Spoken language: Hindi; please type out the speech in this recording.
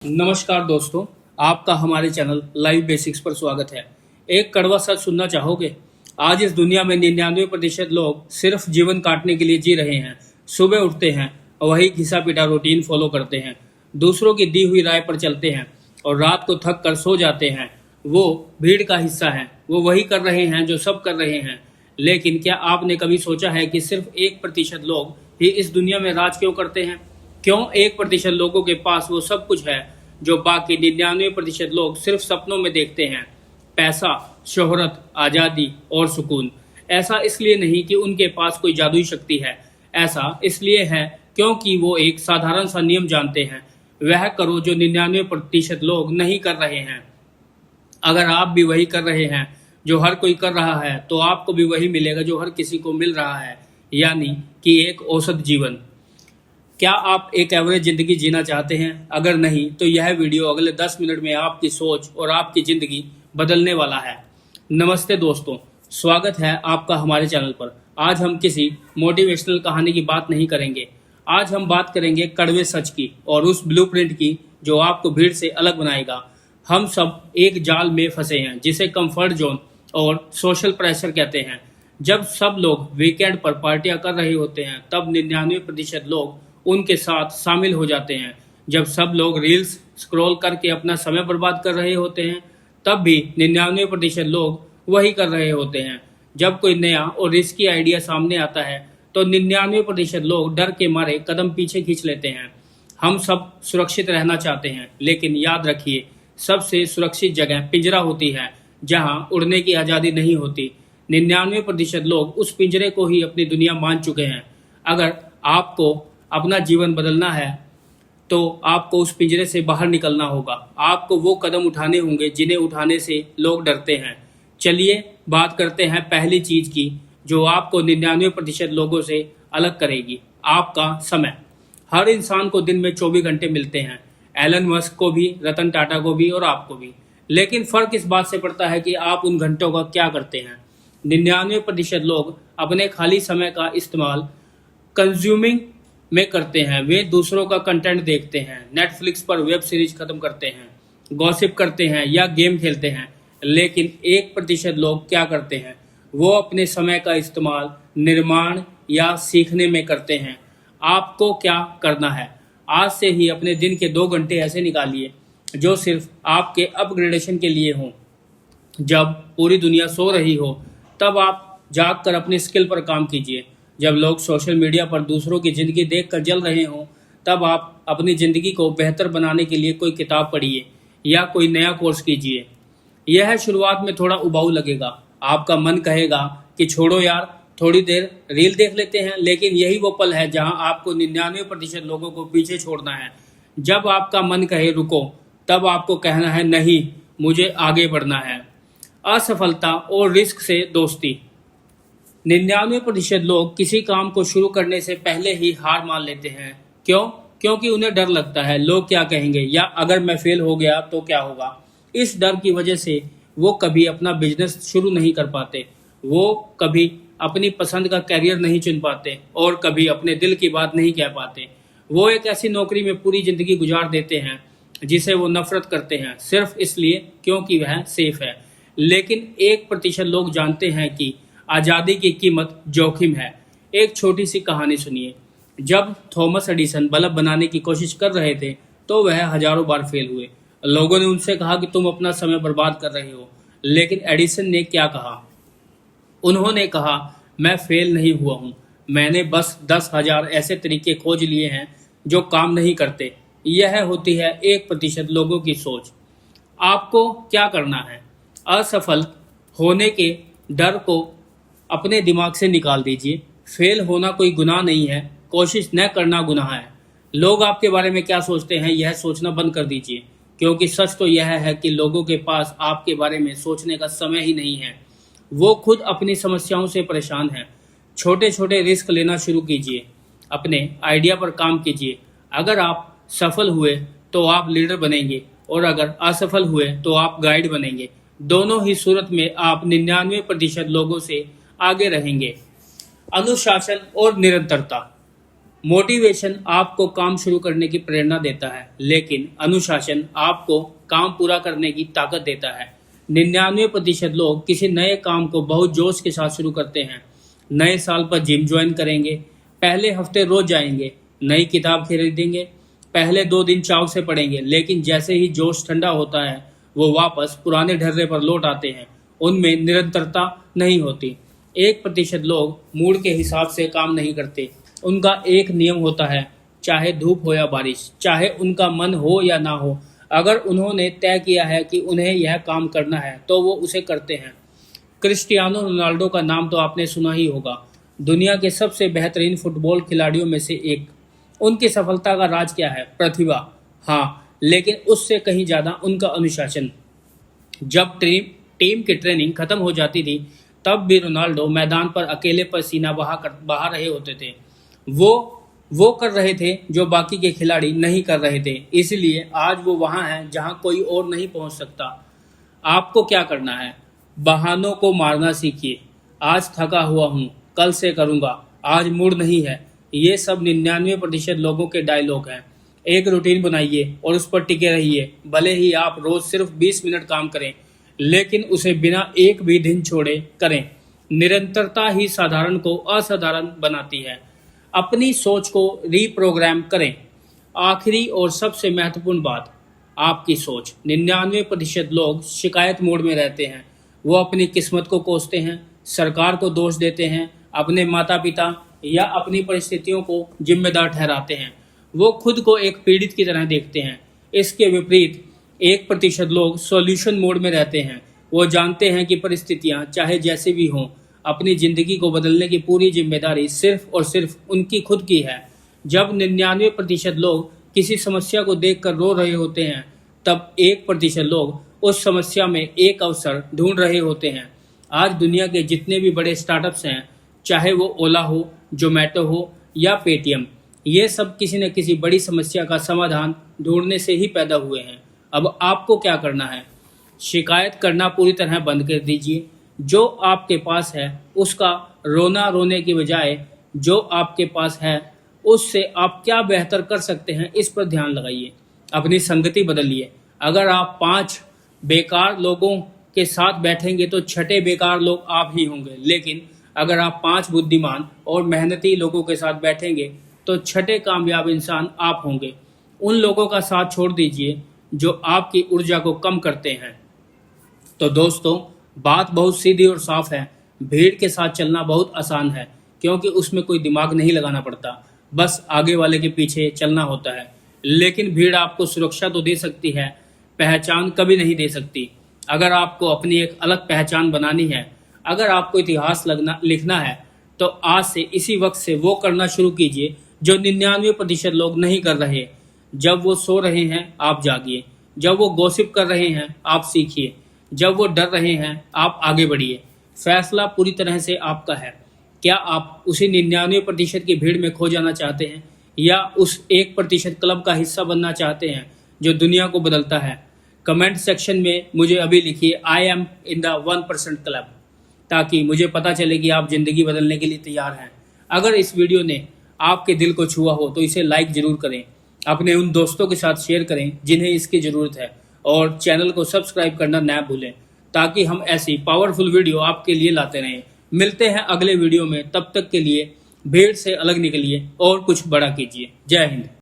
नमस्कार दोस्तों, आपका हमारे चैनल लाइव बेसिक्स पर स्वागत है। एक कड़वा सच सुनना चाहोगे? आज इस दुनिया में 99% लोग सिर्फ जीवन काटने के लिए जी रहे हैं। सुबह उठते हैं और वही घिसा पिटा रूटीन फॉलो करते हैं, दूसरों की दी हुई राय पर चलते हैं और रात को थक कर सो जाते हैं। वो भीड़ का हिस्सा है, वो वही कर रहे हैं जो सब कर रहे हैं। लेकिन क्या आपने कभी सोचा है कि सिर्फ 1% लोग ही इस दुनिया में राज क्यों करते हैं? क्यों 1% लोगों के पास वो सब कुछ है जो बाकी 99% लोग सिर्फ सपनों में देखते हैं? पैसा, शोहरत, आज़ादी और सुकून। ऐसा इसलिए नहीं कि उनके पास कोई जादुई शक्ति है, ऐसा इसलिए है क्योंकि वो एक साधारण सा नियम जानते हैं। वह करो जो 99% लोग नहीं कर रहे हैं। अगर आप भी वही कर रहे हैं जो हर कोई कर रहा है, तो आपको भी वही मिलेगा जो हर किसी को मिल रहा है, यानी कि एक औसत जीवन। क्या आप एक एवरेज जिंदगी जीना चाहते हैं? अगर नहीं, तो यह वीडियो अगले 10 मिनट में आपकी सोच और आपकी जिंदगी बदलने वाला है। नमस्ते दोस्तों, स्वागत है आपका हमारे चैनल पर। आज हम किसी मोटिवेशनल कहानी की बात नहीं करेंगे। आज हम बात करेंगे कड़वे सच की और उस ब्लूप्रिंट की जो आपको भीड़ से अलग बनाएगा। हम सब एक जाल में फंसे हैं जिसे कंफर्ट जोन और सोशल प्रेशर कहते हैं। जब सब लोग वीकेंड पर पार्टियां कर रहे होते हैं, तब 99% लोग उनके साथ शामिल हो जाते हैं। जब सब लोग रील्स स्क्रॉल करके अपना समय बर्बाद कर रहे होते हैं, तब भी 99% लोग वही कर रहे होते हैं। जब कोई नया और रिस्की आइडिया सामने आता है, तो 99% लोग डर के मारे कदम पीछे खींच लेते हैं। हम सब सुरक्षित रहना चाहते हैं, लेकिन याद रखिए, सबसे सुरक्षित जगह पिंजरा होती है, जहां उड़ने की आज़ादी नहीं होती। 99% लोग उस पिंजरे को ही अपनी दुनिया मान चुके हैं। अगर आपको अपना जीवन बदलना है, तो आपको उस पिंजरे से बाहर निकलना होगा। आपको वो कदम उठाने होंगे जिन्हें उठाने से लोग डरते हैं। चलिए बात करते हैं पहली चीज की जो आपको 99% लोगों से अलग करेगी, आपका समय। हर इंसान को दिन में 24 घंटे मिलते हैं, एलन मस्क को भी, रतन टाटा को भी और आपको भी। लेकिन फर्क इस बात से पड़ता है कि आप उन घंटों का क्या करते हैं। 99% लोग अपने खाली समय का इस्तेमाल कंज्यूमिंग में करते हैं। वे दूसरों का कंटेंट देखते हैं, नेटफ्लिक्स पर वेब सीरीज खत्म करते हैं, गॉसिप करते हैं या गेम खेलते हैं। लेकिन 1% लोग क्या करते हैं? वो अपने समय का इस्तेमाल निर्माण या सीखने में करते हैं। आपको क्या करना है? आज से ही अपने दिन के 2 घंटे ऐसे निकालिए जो सिर्फ आपके अपग्रेडेशन के लिए हों। जब पूरी दुनिया सो रही हो, तब आप जाग कर अपनी स्किल पर काम कीजिए। जब लोग सोशल मीडिया पर दूसरों की ज़िंदगी देखकर जल रहे हों, तब आप अपनी ज़िंदगी को बेहतर बनाने के लिए कोई किताब पढ़िए या कोई नया कोर्स कीजिए। यह शुरुआत में थोड़ा उबाऊ लगेगा। आपका मन कहेगा कि छोड़ो यार, थोड़ी देर रील देख लेते हैं, लेकिन यही वो पल है जहां आपको 99% लोगों को पीछे छोड़ना है। जब आपका मन कहे रुको, तब आपको कहना है नहीं, मुझे आगे बढ़ना है। असफलता और रिस्क से दोस्ती। 99% लोग किसी काम को शुरू करने से पहले ही हार मान लेते हैं। क्यों? क्योंकि उन्हें डर लगता है लोग क्या कहेंगे, या अगर मैं फेल हो गया तो क्या होगा। इस डर की वजह से वो कभी अपना बिजनेस शुरू नहीं कर पाते, वो कभी अपनी पसंद का कैरियर नहीं चुन पाते और कभी अपने दिल की बात नहीं कह पाते। वो एक ऐसी नौकरी में पूरी जिंदगी गुजार देते हैं जिसे वो नफरत करते हैं, सिर्फ इसलिए क्योंकि वह सेफ है। लेकिन 1% लोग जानते हैं कि आज़ादी की कीमत जोखिम है। एक छोटी सी कहानी सुनिए। जब थॉमस एडिसन बल्ब बनाने की कोशिश कर रहे थे, तो वह हजारों बार फेल हुए। लोगों ने उनसे कहा कि तुम अपना समय बर्बाद कर रहे हो। लेकिन एडिसन ने क्या कहा? उन्होंने कहा, मैं फेल नहीं हुआ हूं, मैंने बस 10,000 ऐसे तरीके खोज लिए हैं जो काम नहीं करते। यह होती है 1% लोगों की सोच। आपको क्या करना है? असफल होने के डर को अपने दिमाग से निकाल दीजिए। फेल होना कोई गुनाह नहीं है, कोशिश न करना गुनाह है। लोग आपके बारे में क्या सोचते हैं, यह सोचना बंद कर दीजिए, क्योंकि सच तो यह है कि लोगों के पास आपके बारे में सोचने का समय ही नहीं है। वो खुद अपनी समस्याओं से परेशान हैं। छोटे छोटे रिस्क लेना शुरू कीजिए, अपने आइडिया पर काम कीजिए। अगर आप सफल हुए तो आप लीडर बनेंगे, और अगर असफल हुए तो आप गाइड बनेंगे। दोनों ही सूरत में आप 99% लोगों से आगे रहेंगे। अनुशासन और निरंतरता। मोटिवेशन आपको काम शुरू करने की प्रेरणा देता है, लेकिन अनुशासन आपको काम पूरा करने की ताकत देता है। 99% लोग किसी नए काम को बहुत जोश के साथ शुरू करते हैं। नए साल पर जिम ज्वाइन करेंगे, पहले हफ्ते रोज जाएंगे, नई किताब खरीदेंगे, पहले 2 दिन चाव से पढ़ेंगे, लेकिन जैसे ही जोश ठंडा होता है वो वापस पुराने ढर्रे पर लौट आते हैं। उनमें निरंतरता नहीं होती। 1% लोग मूड के हिसाब से काम नहीं करते। उनका एक नियम होता है, चाहे धूप हो या बारिश, चाहे उनका मन हो या ना हो, अगर उन्होंने तय किया है कि उन्हें यह काम करना है तो वो उसे करते हैं। क्रिस्टियानो रोनाल्डो का नाम तो आपने सुना ही होगा, दुनिया के सबसे बेहतरीन फुटबॉल खिलाड़ियों में से एक। उनकी सफलता का राज क्या है? प्रतिभा, हाँ, लेकिन उससे कहीं ज़्यादा उनका अनुशासन। जब टीम की ट्रेनिंग खत्म हो जाती थी तब भी रोनाल्डो मैदान पर अकेले पसीना बहा रहे होते थे। वो कर रहे थे जो बाकी के खिलाड़ी नहीं कर रहे थे, इसलिए आज वो वहां है जहां कोई और नहीं पहुंच सकता। आपको क्या करना है? बहानों को मारना सीखिए। आज थका हुआ हूं, कल से करूंगा, आज मूड नहीं है, ये सब 99% लोगों के डायलॉग हैं। एक रूटीन बनाइए और उस पर टिके रहिए। भले ही आप रोज सिर्फ 20 मिनट काम करें, लेकिन उसे बिना एक भी दिन छोड़े करें। निरंतरता ही साधारण को असाधारण बनाती है। अपनी सोच को रीप्रोग्राम करें। आखिरी और सबसे महत्वपूर्ण बात, आपकी सोच। 99% लोग शिकायत मोड में रहते हैं। वो अपनी किस्मत को कोसते हैं, सरकार को दोष देते हैं, अपने माता पिता या अपनी परिस्थितियों को जिम्मेदार ठहराते हैं। वो खुद को एक पीड़ित की तरह देखते हैं। इसके विपरीत 1% लोग सॉल्यूशन मोड में रहते हैं। वो जानते हैं कि परिस्थितियां चाहे जैसी भी हों, अपनी जिंदगी को बदलने की पूरी जिम्मेदारी सिर्फ और सिर्फ उनकी खुद की है। जब 99% लोग किसी समस्या को देखकर रो रहे होते हैं, तब 1% लोग उस समस्या में एक अवसर ढूंढ रहे होते हैं। आज दुनिया के जितने भी बड़े स्टार्टअप्स हैं, चाहे वो ओला हो, जोमेटो हो या पेटीएम, ये सब किसी न किसी बड़ी समस्या का समाधान ढूंढने से ही पैदा हुए हैं। अब आपको क्या करना है? शिकायत करना पूरी तरह बंद कर दीजिए। जो आपके पास है उसका रोना रोने की बजाय जो आपके पास है उससे आप क्या बेहतर कर सकते हैं, इस पर ध्यान लगाइए। अपनी संगति बदलिए। अगर आप 5 बेकार लोगों के साथ बैठेंगे तो 6ठे बेकार लोग आप ही होंगे, लेकिन अगर आप 5 बुद्धिमान और मेहनती लोगों के साथ बैठेंगे तो 6ठे कामयाब इंसान आप होंगे। उन लोगों का साथ छोड़ दीजिए जो आपकी ऊर्जा को कम करते हैं। तो दोस्तों, बात बहुत सीधी और साफ है। भीड़ के साथ चलना बहुत आसान है, क्योंकि उसमें कोई दिमाग नहीं लगाना पड़ता, बस आगे वाले के पीछे चलना होता है। लेकिन भीड़ आपको सुरक्षा तो दे सकती है, पहचान कभी नहीं दे सकती। अगर आपको अपनी एक अलग पहचान बनानी है, अगर आपको इतिहास लिखना है, तो आज से इसी वक्त से वो करना शुरू कीजिए जो 99% लोग नहीं कर रहे। जब वो सो रहे हैं, आप जागिए। जब वो गॉसिप कर रहे हैं, आप सीखिए। जब वो डर रहे हैं, आप आगे बढ़िए। फैसला पूरी तरह से आपका है। क्या आप उसी 99% की भीड़ में खो जाना चाहते हैं, या उस 1% क्लब का हिस्सा बनना चाहते हैं जो दुनिया को बदलता है? कमेंट सेक्शन में मुझे अभी लिखिए, I am in the 1% club, ताकि मुझे पता चले कि आप जिंदगी बदलने के लिए तैयार हैं। अगर इस वीडियो ने आपके दिल को छुआ हो तो इसे लाइक जरूर करें, अपने उन दोस्तों के साथ शेयर करें जिन्हें इसकी ज़रूरत है, और चैनल को सब्सक्राइब करना ना भूलें, ताकि हम ऐसी पावरफुल वीडियो आपके लिए लाते रहें। मिलते हैं अगले वीडियो में, तब तक के लिए भीड़ से अलग निकलिए और कुछ बड़ा कीजिए। जय हिंद।